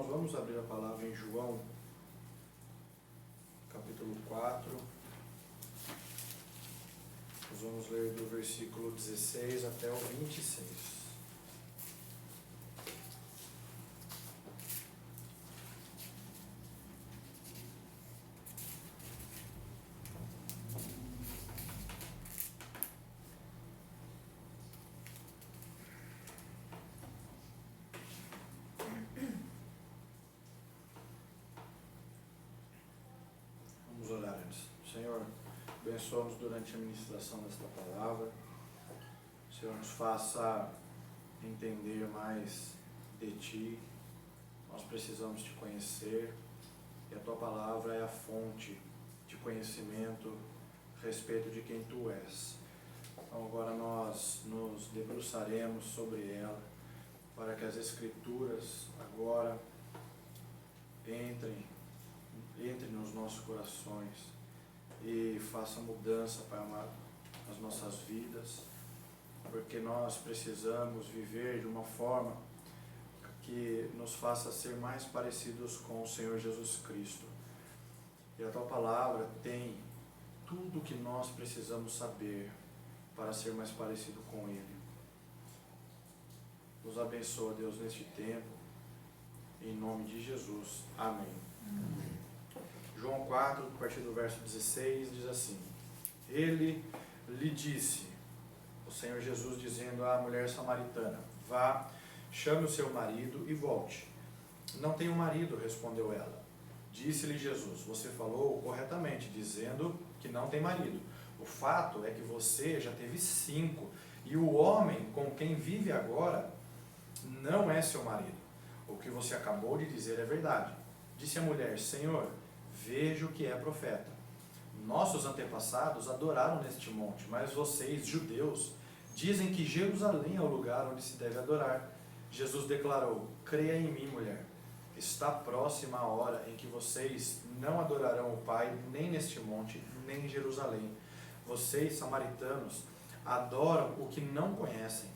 vamos abrir a palavra em João, capítulo 4. Nós vamos ler do versículo 16 até o 26. Vamos orar antes. Senhor, abençoa-nos durante a ministração desta palavra. Senhor, nos faça entender mais de Ti. Nós precisamos Te conhecer e a Tua palavra é a fonte de conhecimento a respeito de quem Tu és. Então agora nós nos debruçaremos sobre ela para que as Escrituras agora entrem nos nossos corações e faça mudança, Pai amado, nas nossas vidas, porque nós precisamos viver de uma forma que nos faça ser mais parecidos com o Senhor Jesus Cristo. E a Tua palavra tem tudo o que nós precisamos saber para ser mais parecido com Ele. Nos abençoa, Deus, neste tempo, em nome de Jesus. Amém. Amém. João 4, a partir do verso 16, diz assim: Ele lhe disse, o Senhor Jesus dizendo à mulher samaritana: Vá, chame o seu marido e volte. Não tenho marido, respondeu ela. Disse-lhe Jesus: Você falou corretamente, dizendo que não tem marido. O fato é que você já teve 5, e o homem com quem vive agora não é seu marido. O que você acabou de dizer é verdade. Disse a mulher: Senhor, vejo que é profeta. Nossos antepassados adoraram neste monte, mas vocês, judeus, dizem que Jerusalém é o lugar onde se deve adorar. Jesus declarou: Creia em mim, mulher. Está próxima a hora em que vocês não adorarão o Pai nem neste monte, nem em Jerusalém. Vocês, samaritanos, adoram o que não conhecem.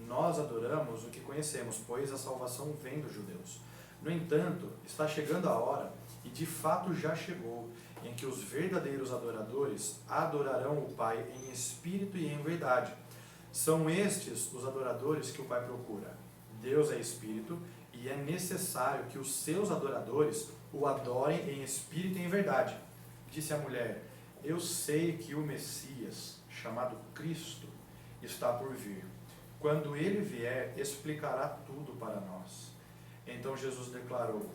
Nós adoramos o que conhecemos, pois a salvação vem dos judeus. No entanto, está chegando a hora, e de fato já chegou, em que os verdadeiros adoradores adorarão o Pai em espírito e em verdade. São estes os adoradores que o Pai procura. Deus é espírito, e é necessário que os seus adoradores o adorem em espírito e em verdade. Disse a mulher: Eu sei que o Messias, chamado Cristo, está por vir. Quando ele vier, explicará tudo para nós. Então Jesus declarou: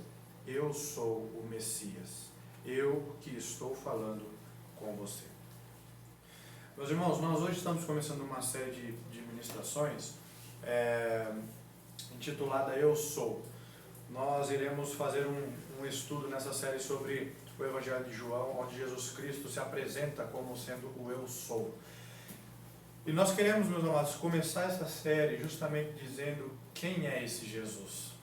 Eu sou o Messias, eu que estou falando com você. Meus irmãos, nós hoje estamos começando uma série de ministrações intitulada Eu Sou. Nós iremos fazer um estudo nessa série sobre o Evangelho de João, onde Jesus Cristo se apresenta como sendo o Eu Sou. E nós queremos, meus amados, começar essa série justamente dizendo quem é esse Jesus.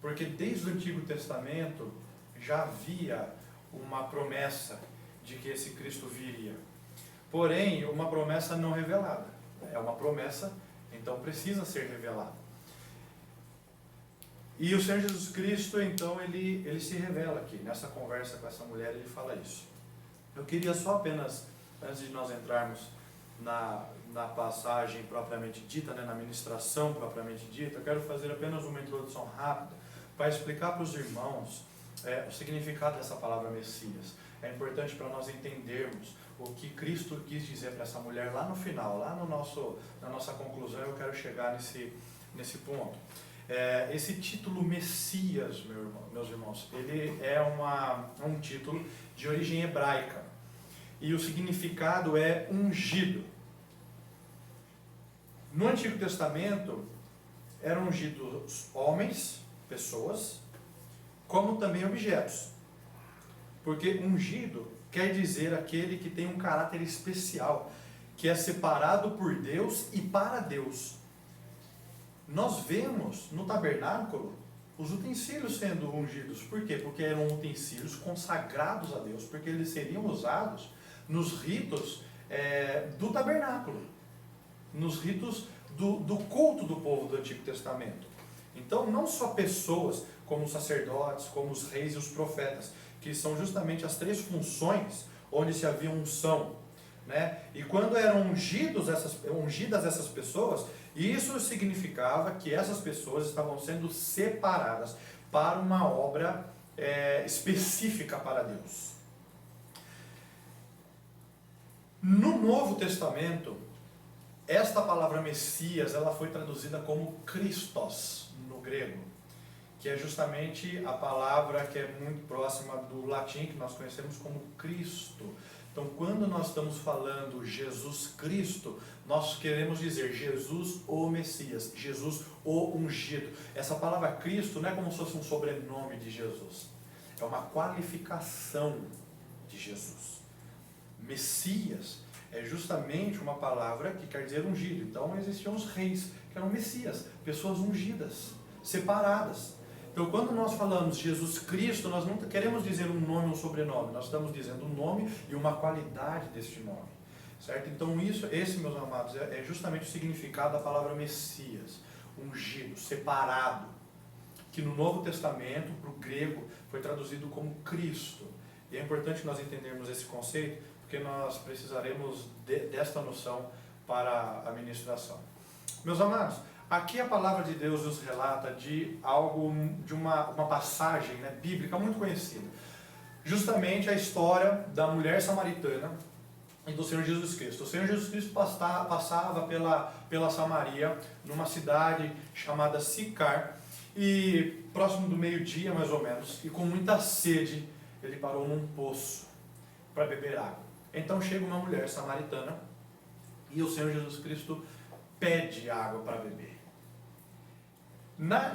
Porque desde o Antigo Testamento já havia uma promessa de que esse Cristo viria. Porém, uma promessa não revelada. É uma promessa, então precisa ser revelada. E o Senhor Jesus Cristo, então, ele se revela aqui. Nessa conversa com essa mulher, ele fala isso. Eu queria só apenas, antes de nós entrarmos na passagem propriamente dita, na ministração propriamente dita, eu quero fazer apenas uma introdução rápida para explicar para os irmãos o significado dessa palavra Messias. É importante para nós entendermos o que Cristo quis dizer para essa mulher lá no final, lá na nossa conclusão. Eu quero chegar nesse ponto. Esse título Messias, meus irmãos, ele é um título de origem hebraica. E o significado é ungido. No Antigo Testamento eram ungidos homens, pessoas, como também objetos. Porque ungido quer dizer aquele que tem um caráter especial, que é separado por Deus e para Deus. Nós vemos no tabernáculo os utensílios sendo ungidos. Por quê? Porque eram utensílios consagrados a Deus, porque eles seriam usados nos ritos do tabernáculo, nos ritos do culto do povo do Antigo Testamento. Então, não só pessoas, como os sacerdotes, como os reis e os profetas, que são justamente as três funções onde se havia unção, né? E quando eram ungidas essas pessoas, isso significava que essas pessoas estavam sendo separadas para uma obra específica para Deus. No Novo Testamento, esta palavra Messias, ela foi traduzida como Christos no grego, que é justamente a palavra que é muito próxima do latim, que nós conhecemos como Cristo. Então, quando nós estamos falando Jesus Cristo, nós queremos dizer Jesus o Messias, Jesus o ungido. Essa palavra Cristo não é como se fosse um sobrenome de Jesus, é uma qualificação de Jesus. Messias é justamente uma palavra que quer dizer ungido. Então existiam os reis, que eram Messias, pessoas ungidas, separadas. Então quando nós falamos Jesus Cristo, nós não queremos dizer um nome ou um sobrenome, nós estamos dizendo um nome e uma qualidade deste nome. Certo? Então esse, meus amados, é justamente o significado da palavra Messias, ungido, separado, que no Novo Testamento, para o grego, foi traduzido como Cristo. E é importante nós entendermos esse conceito, porque nós precisaremos desta noção para a ministração. Meus amados, aqui a palavra de Deus nos relata de algo, de uma passagem, né, bíblica muito conhecida. Justamente a história da mulher samaritana e do Senhor Jesus Cristo. O Senhor Jesus Cristo passava pela Samaria, numa cidade chamada Sicar, e próximo do meio-dia mais ou menos, e com muita sede, ele parou num poço para beber água. Então chega uma mulher samaritana e o Senhor Jesus Cristo pede água para beber.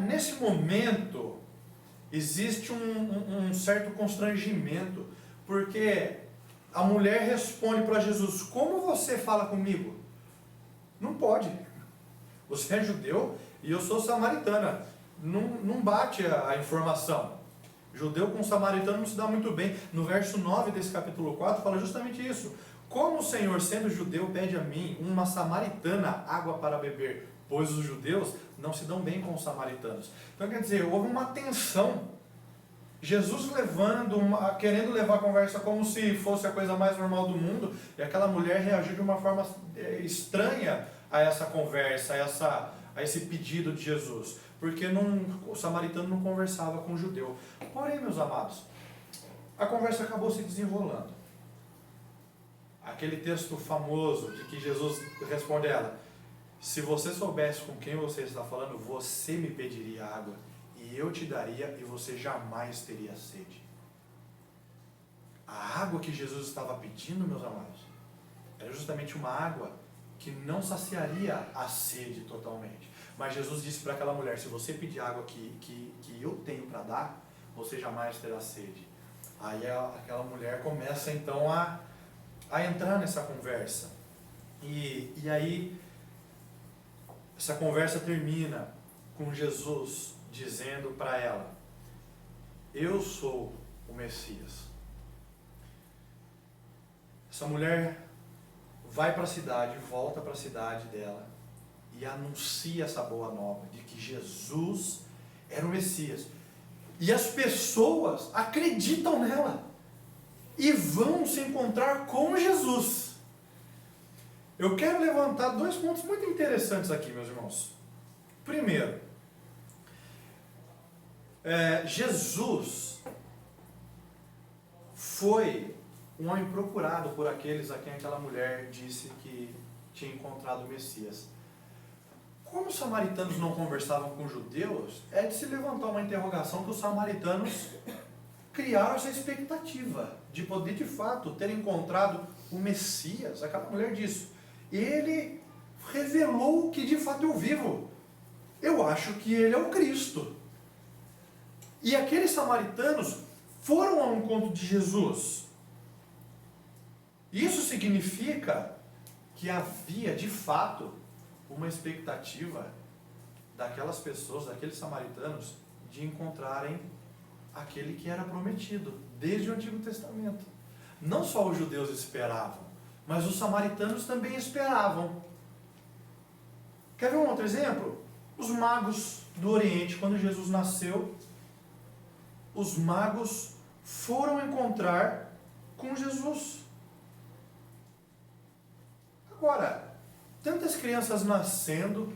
Nesse momento existe um certo constrangimento, porque a mulher responde para Jesus: como você fala comigo? Não pode. Você é judeu e eu sou samaritana. Não bate a informação. Judeu com samaritano não se dá muito bem. No verso 9 desse capítulo 4 fala justamente isso. Como o Senhor, sendo judeu, pede a mim, uma samaritana, água para beber? Pois os judeus não se dão bem com os samaritanos. Então quer dizer, houve uma tensão. Jesus querendo levar a conversa como se fosse a coisa mais normal do mundo, e aquela mulher reagiu de uma forma estranha a essa conversa, a esse pedido de Jesus. Porque o samaritano não conversava com o judeu. Porém, meus amados, a conversa acabou se desenrolando. Aquele texto famoso de que Jesus responde a ela: se você soubesse com quem você está falando, você me pediria água, e eu te daria, e você jamais teria sede. A água que Jesus estava pedindo, meus amados, era justamente uma água que não saciaria a sede totalmente. Mas Jesus disse para aquela mulher: se você pedir água que eu tenho para dar, você jamais terá sede. Aí aquela mulher começa então a entrar nessa conversa. E aí essa conversa termina com Jesus dizendo para ela: eu sou o Messias. Essa mulher vai para a cidade, volta para a cidade dela e anuncia essa boa nova de que Jesus era o Messias. E as pessoas acreditam nela e vão se encontrar com Jesus. Eu quero levantar dois pontos muito interessantes aqui, meus irmãos. Primeiro, Jesus foi um homem procurado por aqueles a quem aquela mulher disse que tinha encontrado o Messias. Como os samaritanos não conversavam com judeus, é de se levantar uma interrogação que os samaritanos criaram essa expectativa de poder de fato ter encontrado o Messias. Aquela mulher disse: ele revelou que de fato eu vivo. Eu acho que ele é o Cristo. E aqueles samaritanos foram ao encontro de Jesus. Isso significa que havia de fato uma expectativa daquelas pessoas, daqueles samaritanos, de encontrarem aquele que era prometido desde o Antigo Testamento. Não só os judeus esperavam, mas os samaritanos também esperavam. Quer ver um outro exemplo? Os magos do Oriente, quando Jesus nasceu, os magos foram encontrar com Jesus. Agora, tantas crianças nascendo,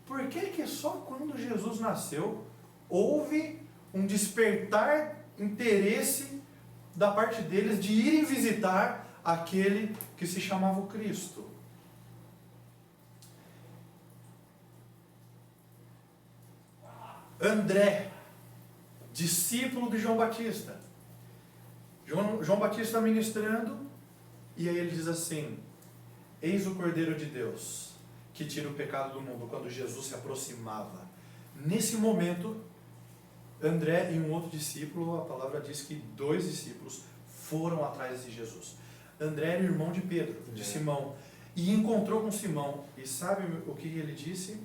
por que só quando Jesus nasceu houve um despertar interesse da parte deles de irem visitar aquele que se chamava o Cristo? André, discípulo de João Batista. João Batista ministrando, e aí ele diz assim: eis o Cordeiro de Deus, que tira o pecado do mundo. Quando Jesus se aproximava, nesse momento, André e um outro discípulo, a palavra diz que 2 discípulos foram atrás de Jesus. André era irmão de Pedro, de Simão, e encontrou com Simão, e sabe o que ele disse?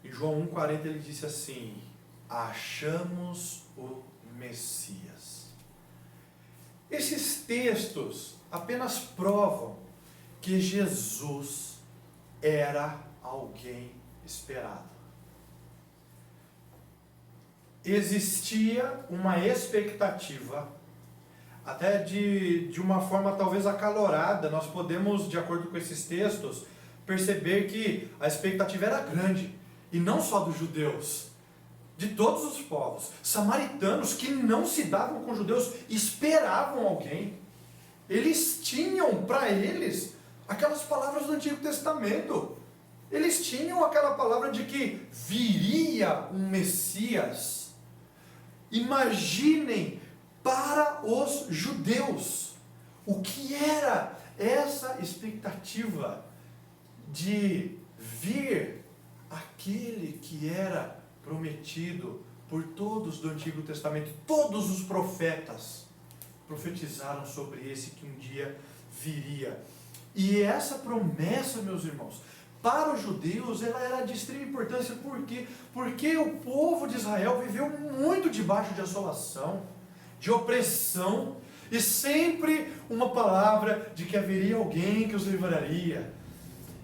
Em João 1,40 ele disse assim: achamos o Messias. Esses textos apenas provam que Jesus era alguém esperado. Existia uma expectativa, até de uma forma talvez acalorada. Nós podemos, de acordo com esses textos, perceber que a expectativa era grande, e não só dos judeus, de todos os povos. Samaritanos que não se davam com judeus esperavam alguém. Eles tinham para eles aquelas palavras do Antigo Testamento. Eles tinham aquela palavra de que viria um Messias. Imaginem para os judeus o que era essa expectativa de vir aquele que era prometido por todos do Antigo Testamento. Todos os profetas profetizaram sobre esse que um dia viria. E essa promessa, meus irmãos, para os judeus, ela era de extrema importância. Por quê? Porque o povo de Israel viveu muito debaixo de assolação, de opressão, e sempre uma palavra de que haveria alguém que os livraria.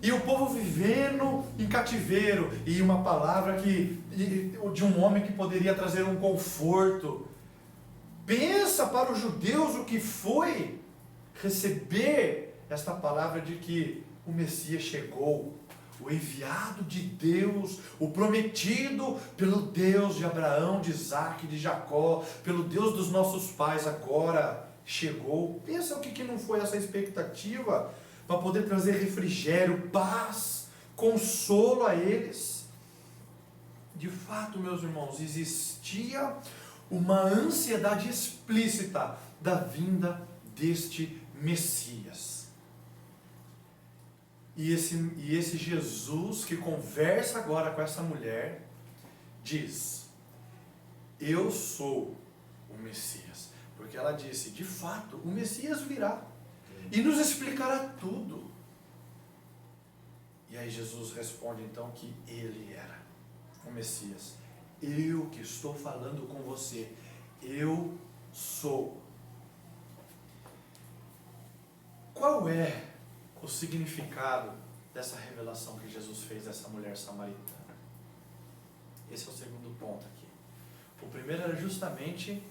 E o povo vivendo em cativeiro, e uma palavra de um homem que poderia trazer um conforto. Pensa para os judeus o que foi receber esta palavra de que o Messias chegou, o enviado de Deus, o prometido pelo Deus de Abraão, de Isaac, de Jacó, pelo Deus dos nossos pais, agora chegou. Pensa o que não foi essa expectativa para poder trazer refrigério, paz, consolo a eles. De fato, meus irmãos, existia uma ansiedade explícita da vinda deste Messias. E esse Jesus que conversa agora com essa mulher, diz: eu sou o Messias. Porque ela disse: de fato, o Messias virá e nos explicará tudo. E aí Jesus responde então que ele era o Messias. Eu que estou falando com você, eu sou. Qual é o significado dessa revelação que Jesus fez a essa mulher samaritana? Esse é o segundo ponto aqui. O primeiro era justamente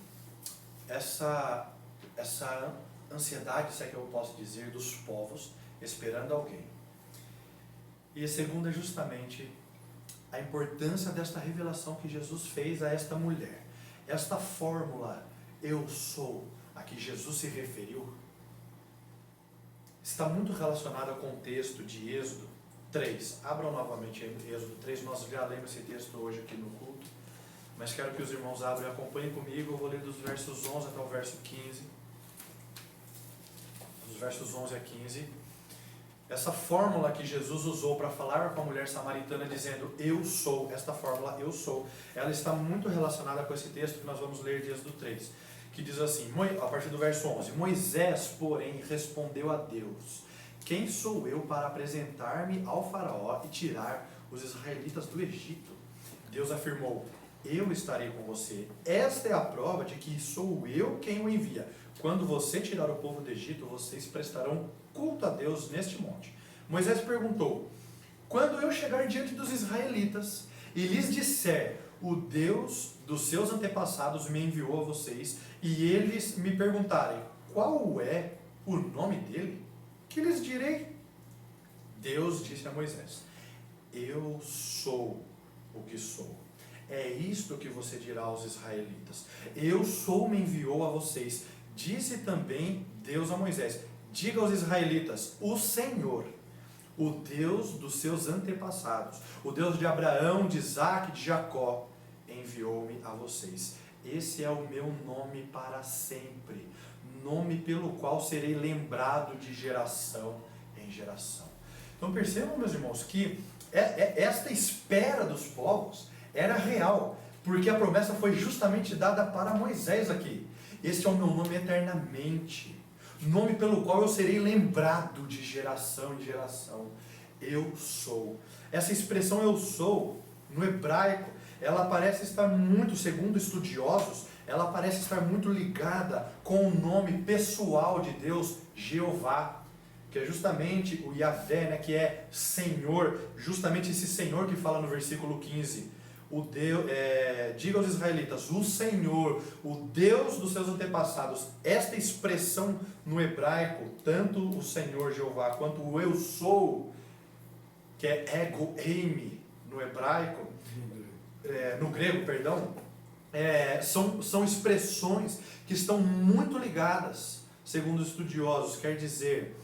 essa ansiedade, se é que eu posso dizer, dos povos esperando alguém. E a segunda é justamente a importância desta revelação que Jesus fez a esta mulher. Esta fórmula, eu sou, a que Jesus se referiu, está muito relacionada com o texto de Êxodo 3. Abram novamente Êxodo 3, nós já lemos esse texto hoje aqui no culto, mas quero que os irmãos abram e acompanhem comigo. Eu vou ler dos versos 11 até o verso 15. Dos versos 11 a 15. Essa fórmula que Jesus usou para falar com a mulher samaritana dizendo eu sou, esta fórmula eu sou, ela está muito relacionada com esse texto que nós vamos ler de Êxodo 3, que diz assim, a partir do verso 11: Moisés, porém, respondeu a Deus: quem sou eu para apresentar-me ao faraó e tirar os israelitas do Egito? Deus afirmou: eu estarei com você. Esta é a prova de que sou eu quem o envia. Quando você tirar o povo do Egito, vocês prestarão culto a Deus neste monte. Moisés perguntou: quando eu chegar diante dos israelitas e lhes disser o Deus dos seus antepassados me enviou a vocês, e eles me perguntarem, qual é o nome dele? Que lhes direi? Deus disse a Moisés, eu sou o que sou. É isto que você dirá aos israelitas. Eu sou, me enviou a vocês. Disse também Deus a Moisés, diga aos israelitas, o Senhor, o Deus dos seus antepassados, o Deus de Abraão, de Isaque, de Jacó, enviou-me a vocês. Esse é o meu nome para sempre, nome pelo qual serei lembrado de geração em geração. Então percebam, meus irmãos, que esta espera dos povos era real, porque a promessa foi justamente dada para Moisés aqui. Este é o meu nome eternamente, nome pelo qual eu serei lembrado de geração em geração. Eu sou. Essa expressão eu sou, no hebraico, ela parece estar muito, segundo estudiosos, ela parece estar muito ligada com o nome pessoal de Deus, Jeová, que é justamente o Yahvé, né, que é Senhor, justamente esse Senhor que fala no versículo 15. Diga aos israelitas, o Senhor, o Deus dos seus antepassados. Esta expressão no hebraico, tanto o Senhor Jeová quanto o eu sou, que é ego eimi no hebraico, no grego, perdão, são expressões que estão muito ligadas, segundo os estudiosos. Quer dizer,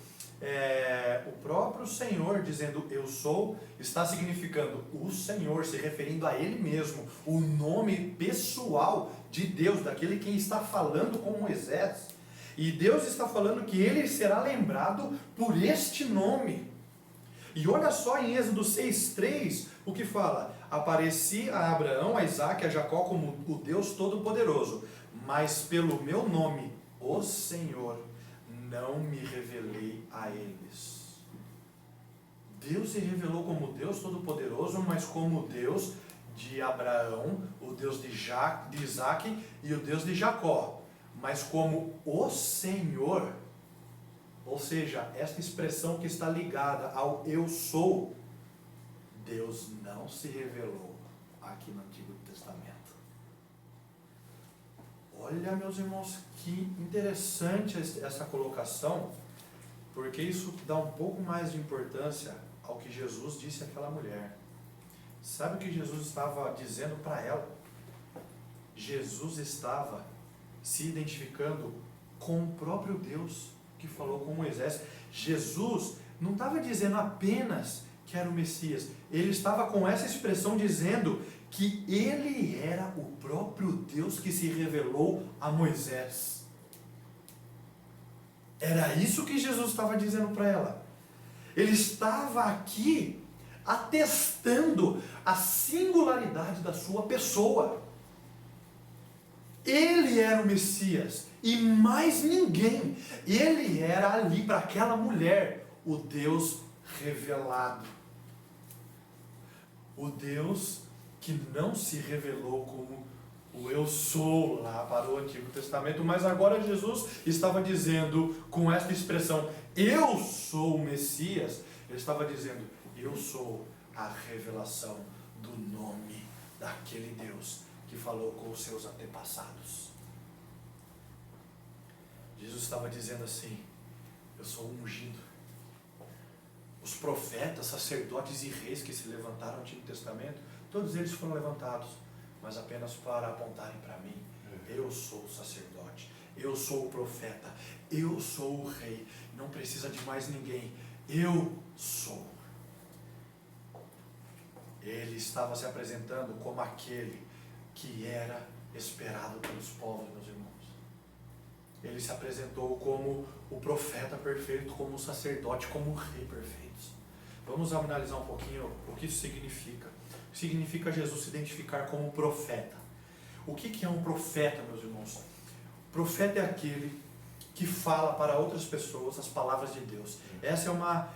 o próprio Senhor dizendo eu sou, está significando o Senhor, se referindo a Ele mesmo, o nome pessoal de Deus, daquele quem está falando com Moisés. E Deus está falando que Ele será lembrado por este nome. E olha só em Êxodo 6,3 o que fala: apareci a Abraão, a Isaque, a Jacó como o Deus Todo-Poderoso, mas pelo meu nome, o Senhor, não me revelei a eles. Deus se revelou como Deus Todo-Poderoso, mas como Deus de Abraão, o Deus de Isaque e o Deus de Jacó, mas como o Senhor. Ou seja, esta expressão que está ligada ao eu sou, Deus não se revelou aqui no Antigo Testamento. Olha, meus irmãos, que interessante essa colocação, porque isso dá um pouco mais de importância ao que Jesus disse àquela mulher. Sabe o que Jesus estava dizendo para ela? Jesus estava se identificando com o próprio Deus que falou com Moisés. Jesus não estava dizendo apenas que era o Messias, ele estava com essa expressão dizendo que ele era o próprio Deus que se revelou a Moisés. Era isso que Jesus estava dizendo para ela. Ele estava aqui atestando a singularidade da sua pessoa. Ele era o Messias e mais ninguém. Ele era ali para aquela mulher o Deus revelado. O Deus que não se revelou como o eu sou lá para o Antigo Testamento, mas agora Jesus estava dizendo com esta expressão, eu sou o Messias, ele estava dizendo, eu sou a revelação do nome daquele Deus que falou com os seus antepassados. Jesus estava dizendo assim, eu sou o ungido. Os profetas, sacerdotes e reis que se levantaram no Antigo Testamento, todos eles foram levantados, mas apenas para apontarem para mim. Eu sou o sacerdote, eu sou o profeta, eu sou o rei, não precisa de mais ninguém, eu sou. Ele estava se apresentando como aquele que era esperado pelos povos, meus irmãos. Ele se apresentou como o profeta perfeito, como o sacerdote, como o rei perfeito. Vamos analisar um pouquinho o que isso significa. Significa Jesus se identificar como profeta. O que é um profeta, meus irmãos? Profeta é aquele que fala para outras pessoas as palavras de Deus. Essa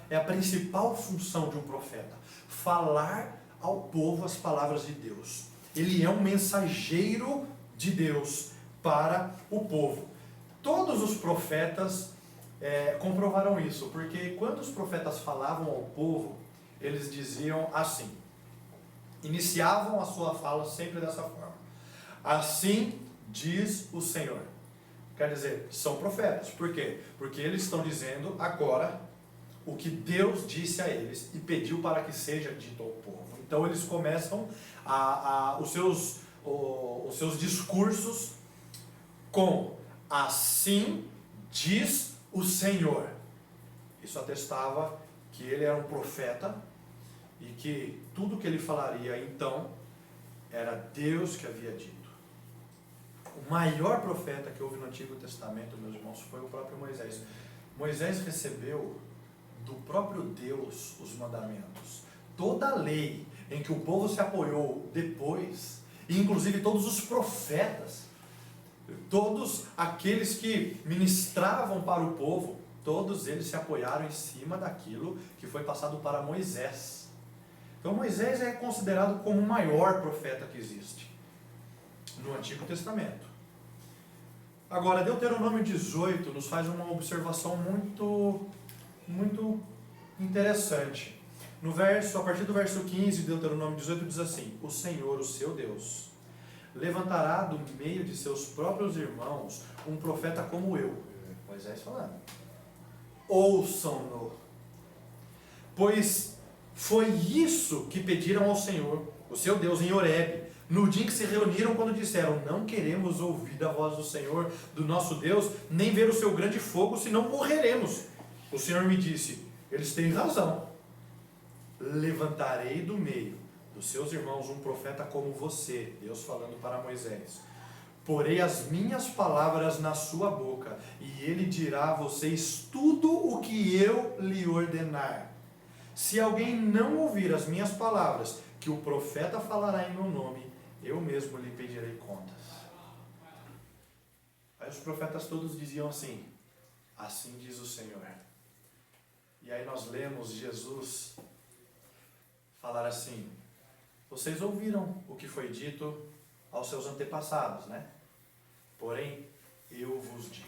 é a principal função de um profeta. Falar ao povo as palavras de Deus. Ele é um mensageiro de Deus para o povo. Todos os profetas comprovaram isso, porque quando os profetas falavam ao povo, eles diziam assim: iniciavam a sua fala sempre dessa forma: assim diz o Senhor. Quer dizer, são profetas. Por quê? Porque eles estão dizendo agora o que Deus disse a eles e pediu para que seja dito ao povo. Então eles começam os seus discursos com assim diz o Senhor. Isso atestava que ele era um profeta e que tudo que ele falaria então era Deus que havia dito. O maior profeta que houve no Antigo Testamento, meus irmãos, foi o próprio Moisés. Moisés recebeu do próprio Deus os mandamentos. Toda a lei em que o povo se apoiou depois, e inclusive todos os profetas, todos aqueles que ministravam para o povo, todos eles se apoiaram em cima daquilo que foi passado para Moisés. Então Moisés é considerado como o maior profeta que existe no Antigo Testamento. Agora, Deuteronômio 18 nos faz uma observação muito interessante. A partir do verso 15 de Deuteronômio 18 diz assim: o Senhor, o seu Deus, levantará do meio de seus próprios irmãos um profeta como eu. Moisés falando. Ouçam-no, pois foi isso que pediram ao Senhor, o seu Deus, em Horebe, no dia em que se reuniram, quando disseram: não queremos ouvir a voz do Senhor, do nosso Deus, nem ver o seu grande fogo, senão morreremos. O Senhor me disse: eles têm razão. Levantarei do meio dos seus irmãos um profeta como você, Deus falando para Moisés. Porei as minhas palavras na sua boca, e ele dirá a vocês tudo o que eu lhe ordenar. Se alguém não ouvir as minhas palavras, que o profeta falará em meu nome, eu mesmo lhe pedirei contas. Aí os profetas todos diziam assim: assim diz o Senhor. E aí nós lemos Jesus falar assim: vocês ouviram o que foi dito aos seus antepassados, né? Porém, eu vos digo.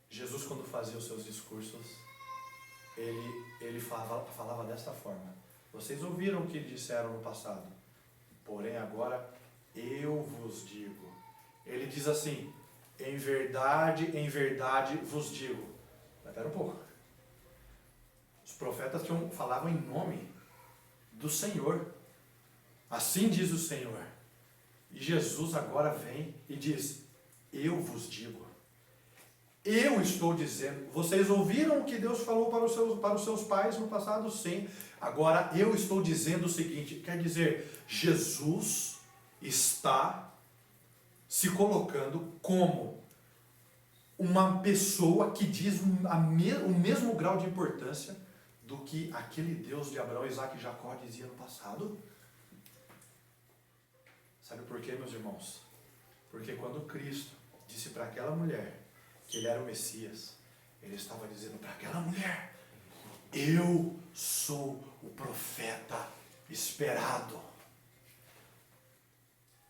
Jesus, quando fazia os seus discursos, ele falava desta forma: vocês ouviram o que disseram no passado, porém agora eu vos digo. Ele diz assim: em verdade vos digo. Mas espera um pouco. Os profetas falavam em nome do Senhor. Assim diz o Senhor. E Jesus agora vem e diz: eu vos digo. Eu estou dizendo. Vocês ouviram o que Deus falou para os seus pais no passado? Sim. Agora eu estou dizendo o seguinte. Quer dizer, Jesus está se colocando como uma pessoa que diz o mesmo grau de importância do que aquele Deus de Abraão, Isaac e Jacó dizia no passado. Sabe por quê, meus irmãos? Porque quando Cristo disse para aquela mulher que ele era o Messias, ele estava dizendo para aquela mulher: eu sou o profeta esperado.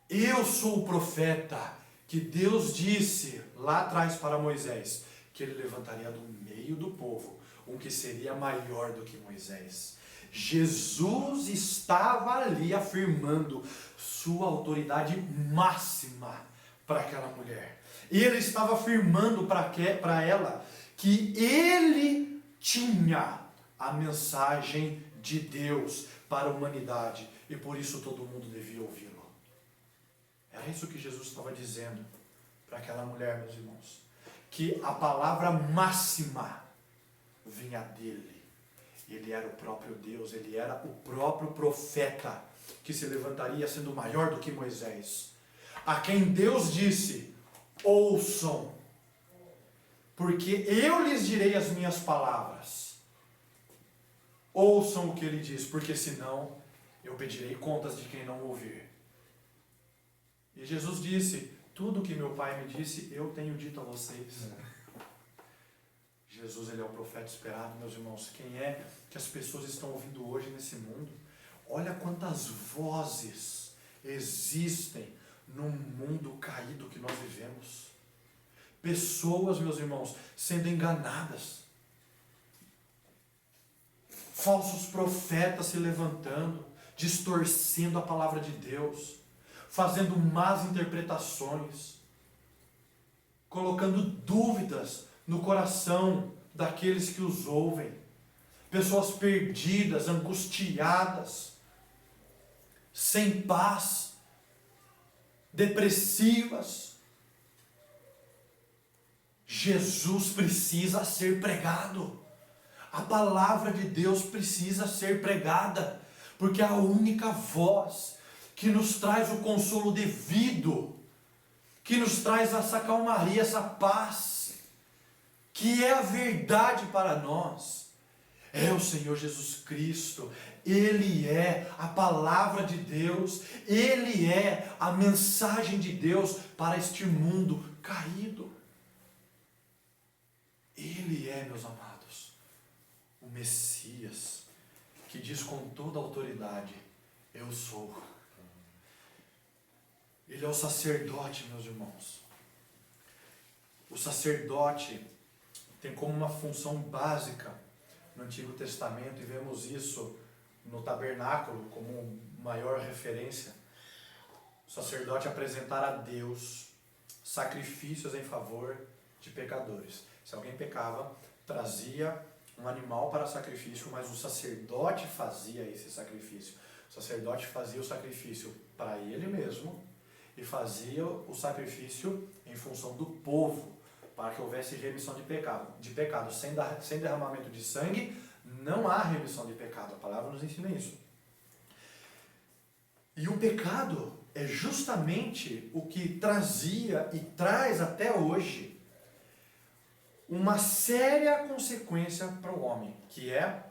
Eu sou o profeta que Deus disse lá atrás para Moisés que ele levantaria do meio do povo um que seria maior do que Moisés. Jesus estava ali afirmando sua autoridade máxima para aquela mulher. Ele estava afirmando para ela que ele tinha a mensagem de Deus para a humanidade e por isso todo mundo devia ouvi-lo. Era isso que Jesus estava dizendo para aquela mulher, meus irmãos. Que a palavra máxima vinha dele. Ele era o próprio Deus, ele era o próprio profeta que se levantaria sendo maior do que Moisés. A quem Deus disse: ouçam, porque eu lhes direi as minhas palavras. Ouçam o que ele diz, porque senão eu pedirei contas de quem não ouvir. E Jesus disse: tudo o que meu Pai me disse, eu tenho dito a vocês. Jesus, ele é o profeta esperado, meus irmãos. Quem é que as pessoas estão ouvindo hoje nesse mundo? Olha quantas vozes existem no mundo caído que nós vivemos. Pessoas, meus irmãos, sendo enganadas. falsos profetas se levantando, distorcendo a palavra de Deus, fazendo más interpretações, colocando dúvidas no coração daqueles que os ouvem. Pessoas perdidas, angustiadas, sem paz, depressivas. Jesus precisa ser pregado. A palavra de Deus precisa ser pregada, porque é a única voz que nos traz o consolo devido, que nos traz essa calmaria, essa paz, que é a verdade para nós. É o Senhor Jesus Cristo. Ele é a palavra de Deus, Ele é a mensagem de Deus para este mundo caído. Ele é, meus amados, o Messias, que diz com toda a autoridade: eu sou. Ele é o sacerdote, meus irmãos. O sacerdote tem como uma função básica no Antigo Testamento, e vemos isso no tabernáculo como maior referência. O sacerdote apresentar a Deus sacrifícios em favor de pecadores. Se alguém pecava, trazia um animal para sacrifício, mas o sacerdote fazia esse sacrifício. O sacerdote fazia o sacrifício para ele mesmo e fazia o sacrifício em função do povo, para que houvesse remissão de pecado. Sem derramamento de sangue, não há remissão de pecado. A palavra nos ensina isso. E o pecado é justamente o que trazia e traz até hoje uma séria consequência para o homem, que é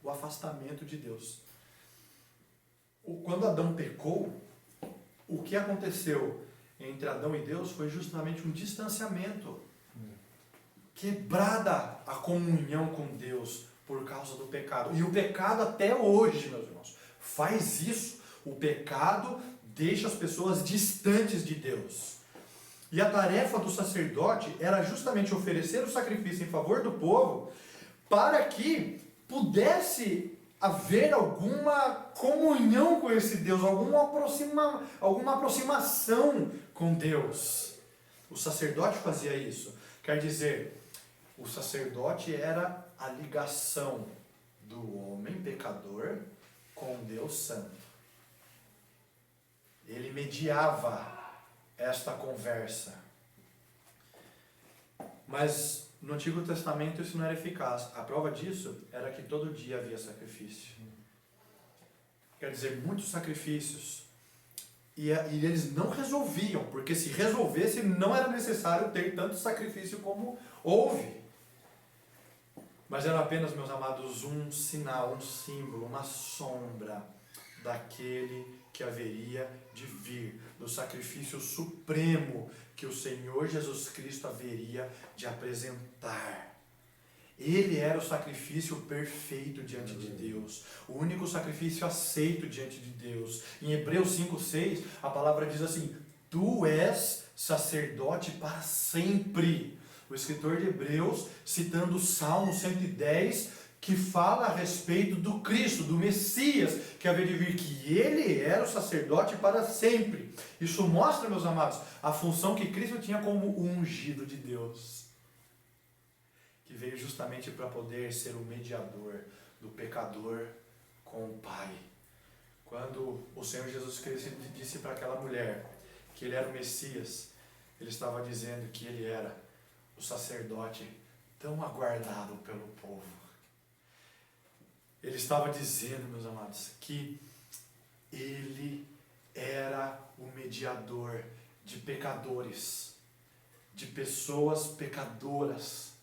o afastamento de Deus. Quando Adão pecou, o que aconteceu entre Adão e Deus foi justamente um distanciamento. Quebrada a comunhão com Deus por causa do pecado. E o pecado até hoje, meus irmãos, faz isso. O pecado deixa as pessoas distantes de Deus. E a tarefa do sacerdote era justamente oferecer o sacrifício em favor do povo, para que pudesse haver alguma comunhão com esse Deus, alguma aproximação com Deus. O sacerdote fazia isso. Quer dizer, o sacerdote era a ligação do homem pecador com Deus Santo. Ele mediava esta conversa. Mas no Antigo Testamento isso não era eficaz. A prova disso era que todo dia havia sacrifício. Quer dizer, muitos sacrifícios. E eles não resolviam, porque se resolvesse não era necessário ter tanto sacrifício como houve. Mas era apenas, meus amados, um sinal, um símbolo, uma sombra daquele que haveria de vir, do sacrifício supremo que o Senhor Jesus Cristo haveria de apresentar. Ele era o sacrifício perfeito diante de Deus, o único sacrifício aceito diante de Deus. Em Hebreus 5:6, a palavra diz assim: tu és sacerdote para sempre. O escritor de Hebreus, citando o Salmo 110, que fala a respeito do Cristo, do Messias, que haveria de vir, que ele era o sacerdote para sempre. Isso mostra, meus amados, a função que Cristo tinha como o ungido de Deus, que veio justamente para poder ser o mediador do pecador com o Pai. Quando o Senhor Jesus Cristo disse para aquela mulher que ele era o Messias, ele estava dizendo que ele era o sacerdote tão aguardado pelo povo. Ele estava dizendo, meus amados, que ele era o mediador de pecadores, de pessoas pecadoras,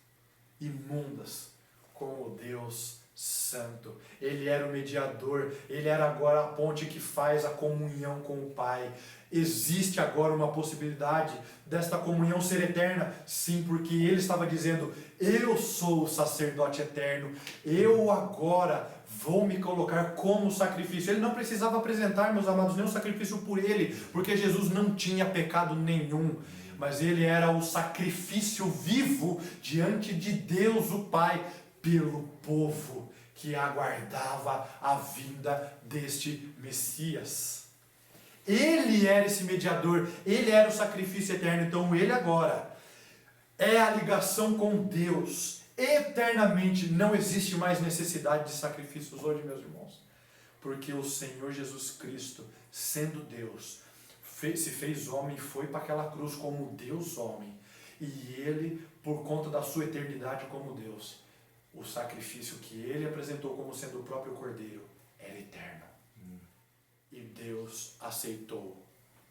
imundas, com o Deus Santo. Ele era o mediador, ele era agora a ponte que faz a comunhão com o Pai. Existe agora uma possibilidade desta comunhão ser eterna? Sim, porque ele estava dizendo: eu sou o sacerdote eterno, eu agora vou me colocar como sacrifício. Ele não precisava apresentar, meus amados, nenhum sacrifício por ele, porque Jesus não tinha pecado nenhum, mas ele era o sacrifício vivo diante de Deus o Pai, pelo povo que aguardava a vinda deste Messias. Ele era esse mediador, ele era o sacrifício eterno, então ele agora é a ligação com Deus. Eternamente não existe mais necessidade de sacrifícios hoje, meus irmãos, porque o Senhor Jesus Cristo, sendo Deus, se fez homem e foi para aquela cruz como Deus homem, e ele, por conta da sua eternidade como Deus, o sacrifício que ele apresentou como sendo o próprio Cordeiro era eterno. E Deus aceitou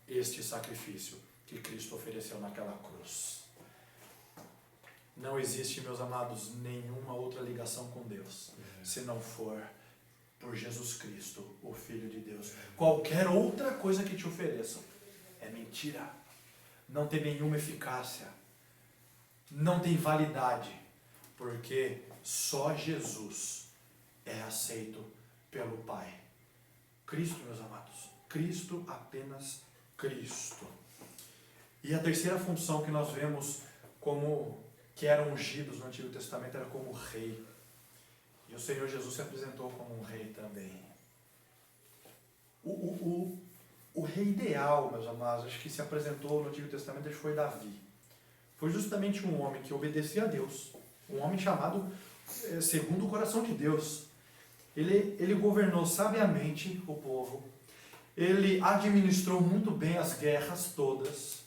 este sacrifício que Cristo ofereceu naquela cruz. Não existe, meus amados, nenhuma outra ligação com Deus, se não for por Jesus Cristo, o Filho de Deus. Qualquer outra coisa que te ofereçam é mentira, não tem nenhuma eficácia, não tem validade, porque só Jesus é aceito pelo Pai. Cristo, meus amados, Cristo, apenas Cristo. E a terceira função que nós vemos como que eram ungidos no Antigo Testamento era como rei. E o Senhor Jesus se apresentou como um rei também. O rei ideal, meus amados, acho que se apresentou no Antigo Testamento, foi Davi. Foi justamente um homem que obedecia a Deus. Um homem chamado segundo o coração de Deus. Ele governou sabiamente o povo. Ele administrou muito bem as guerras todas.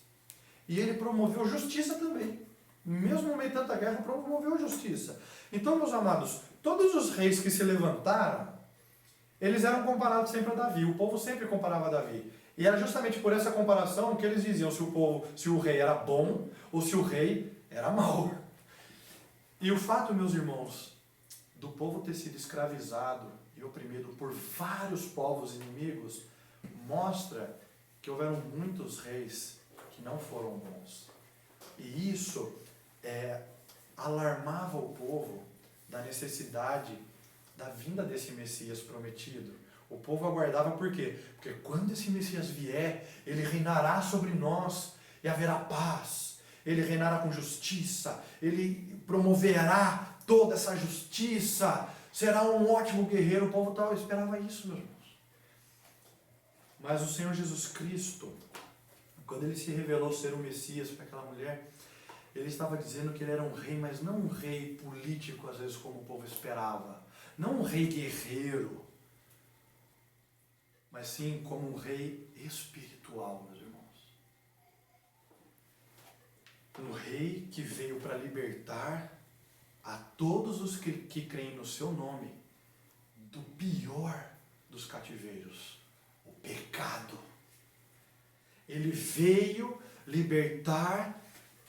E ele promoveu justiça também. Mesmo no meio de tanta guerra, promoveu justiça. Então, meus amados, todos os reis que se levantaram, eles eram comparados sempre a Davi. O povo sempre comparava a Davi. E era justamente por essa comparação que eles diziam se o rei era bom ou se o rei era mau. E o fato, meus irmãos, do povo ter sido escravizado e oprimido por vários povos inimigos, mostra que houveram muitos reis que não foram bons. E isso alarmava o povo da necessidade da vinda desse Messias prometido. O povo aguardava por quê? Porque quando esse Messias vier, ele reinará sobre nós e haverá paz. Ele reinará com justiça, ele promoverá toda essa justiça, será um ótimo guerreiro. O povo tal esperava isso, meus irmãos. Mas o Senhor Jesus Cristo, quando ele se revelou ser o Messias para aquela mulher, ele estava dizendo que ele era um rei, mas não um rei político, às vezes, como o povo esperava. Não um rei guerreiro, mas sim como um rei espiritual, meus irmãos. Um rei que veio para libertar a todos os que creem no seu nome do pior dos cativeiros, o pecado. Ele veio libertar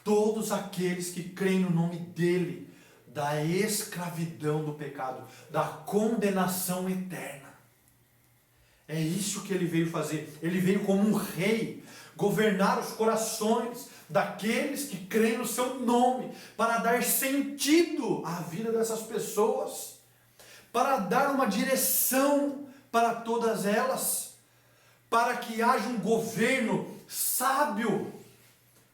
todos aqueles que creem no nome dele da escravidão do pecado, da condenação eterna. É isso que ele veio fazer. Ele veio como um rei, governar os corações daqueles que creem no seu nome, para dar sentido à vida dessas pessoas, para dar uma direção para todas elas, para que haja um governo sábio,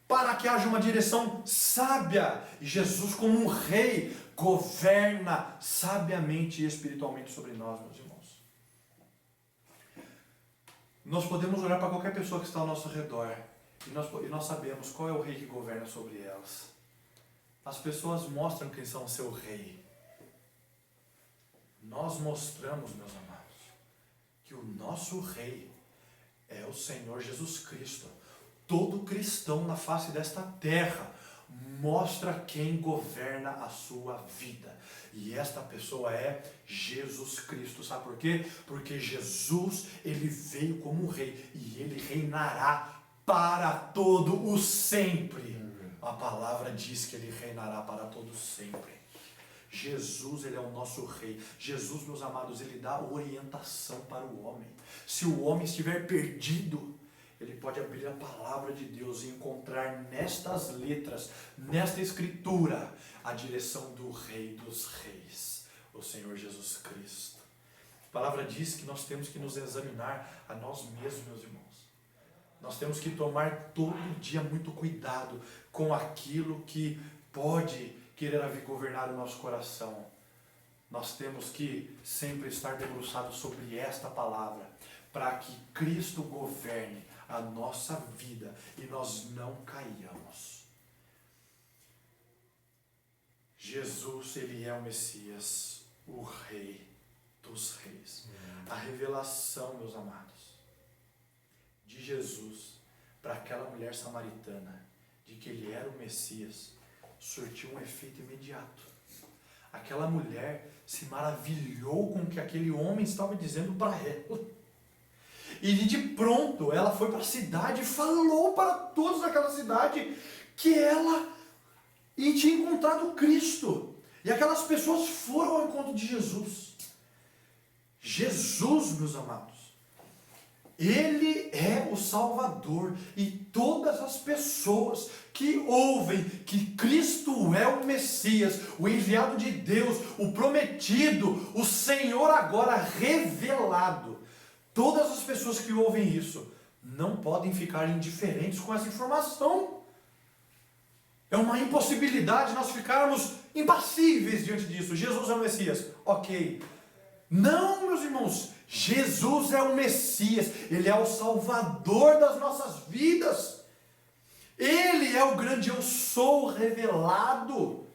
para que haja uma direção sábia. E Jesus, como um rei, governa sabiamente e espiritualmente sobre nós, meus irmãos. Nós podemos olhar para qualquer pessoa que está ao nosso redor e nós sabemos qual é o rei que governa sobre elas. As pessoas mostram quem são o seu rei. Nós mostramos, meus amados, que o nosso rei é o Senhor Jesus Cristo. Todo cristão na face desta terra mostra quem governa a sua vida. E esta pessoa é Jesus Cristo. Sabe por quê? Porque Jesus, ele veio como um rei e ele reinará para todo o sempre. A palavra diz que ele reinará para todo sempre. Jesus, ele é o nosso rei. Jesus, meus amados, ele dá orientação para o homem. Se o homem estiver perdido, ele pode abrir a palavra de Deus e encontrar nestas letras, nesta escritura, a direção do Rei dos Reis, o Senhor Jesus Cristo. A palavra diz que nós temos que nos examinar a nós mesmos, meus irmãos. Nós temos que tomar todo dia muito cuidado com aquilo que pode querer governar o nosso coração. Nós temos que sempre estar debruçados sobre esta palavra, para que Cristo governe a nossa vida e nós não caiamos. Jesus, Ele é o Messias, o Rei dos Reis. A revelação, meus amados, de Jesus para aquela mulher samaritana, de que Ele era o Messias, surtiu um efeito imediato. Aquela mulher se maravilhou com o que aquele homem estava dizendo para ela. E de pronto ela foi para a cidade e falou para todos daquela cidade que ela tinha encontrado Cristo. E aquelas pessoas foram ao encontro de Jesus. Jesus, meus amados, Ele é o Salvador, e todas as pessoas que ouvem que Cristo é o Messias, o enviado de Deus, o prometido, o Senhor agora revelado, todas as pessoas que ouvem isso não podem ficar indiferentes com essa informação. É uma impossibilidade nós ficarmos impassíveis diante disso. Jesus é o Messias, ok. Não, meus irmãos, Jesus é o Messias, Ele é o Salvador das nossas vidas. Ele é o grande eu sou revelado.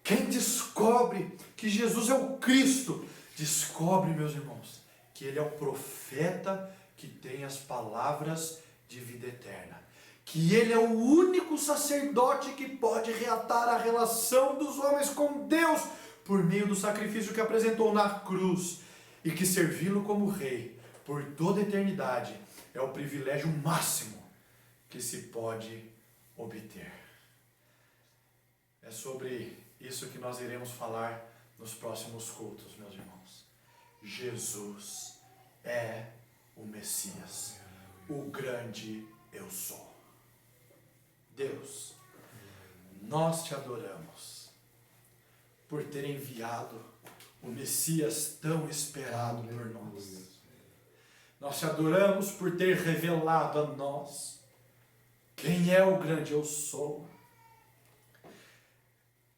Quem descobre que Jesus é o Cristo, descobre, meus irmãos, que Ele é o profeta que tem as palavras de vida eterna. Que Ele é o único sacerdote que pode reatar a relação dos homens com Deus, por meio do sacrifício que apresentou na cruz, e que servi-lo como rei por toda a eternidade é o privilégio máximo que se pode obter. É sobre isso que nós iremos falar nos próximos cultos, meus irmãos. Jesus é o Messias, o grande eu sou. Deus, nós te adoramos por ter enviado o Messias tão esperado por nós. Nós te adoramos por ter revelado a nós quem é o grande eu sou.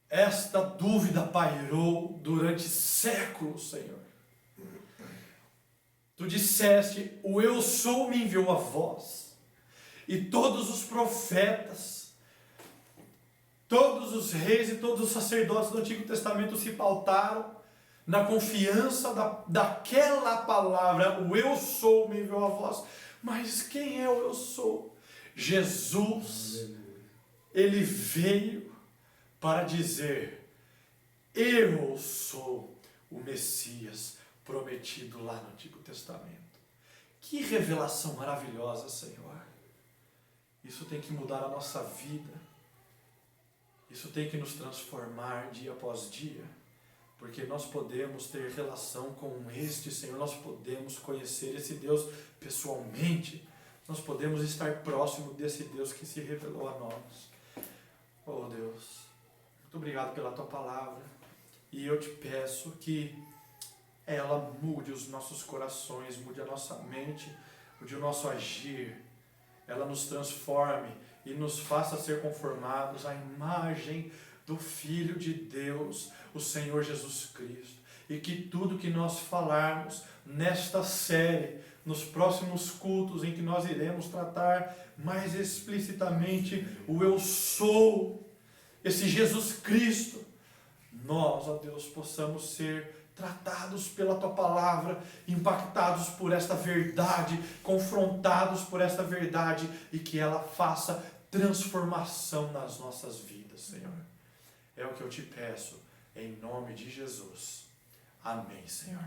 Esta dúvida pairou durante séculos, Senhor. Tu disseste, o eu sou me enviou a vós, e todos os profetas, todos os reis e todos os sacerdotes do Antigo Testamento se pautaram na confiança daquela palavra, o eu sou me enviou a vós. Mas quem é o eu sou? Jesus, Ele veio para dizer, eu sou o Messias prometido lá no Antigo Testamento. Que revelação maravilhosa, Senhor. Isso tem que mudar a nossa vida. Isso tem que nos transformar dia após dia, porque nós podemos ter relação com este Senhor, nós podemos conhecer esse Deus pessoalmente, nós podemos estar próximo desse Deus que se revelou a nós. Oh Deus, muito obrigado pela Tua palavra, e eu te peço que ela mude os nossos corações, mude a nossa mente, mude o nosso agir, ela nos transforme e nos faça ser conformados à imagem do Filho de Deus, o Senhor Jesus Cristo. E que tudo que nós falarmos nesta série, nos próximos cultos em que nós iremos tratar mais explicitamente o eu sou, esse Jesus Cristo, nós, ó Deus, possamos ser tratados pela Tua palavra, impactados por esta verdade, confrontados por esta verdade, e que ela faça transformação nas nossas vidas, Senhor. É o que eu te peço, em nome de Jesus. Amém, Senhor.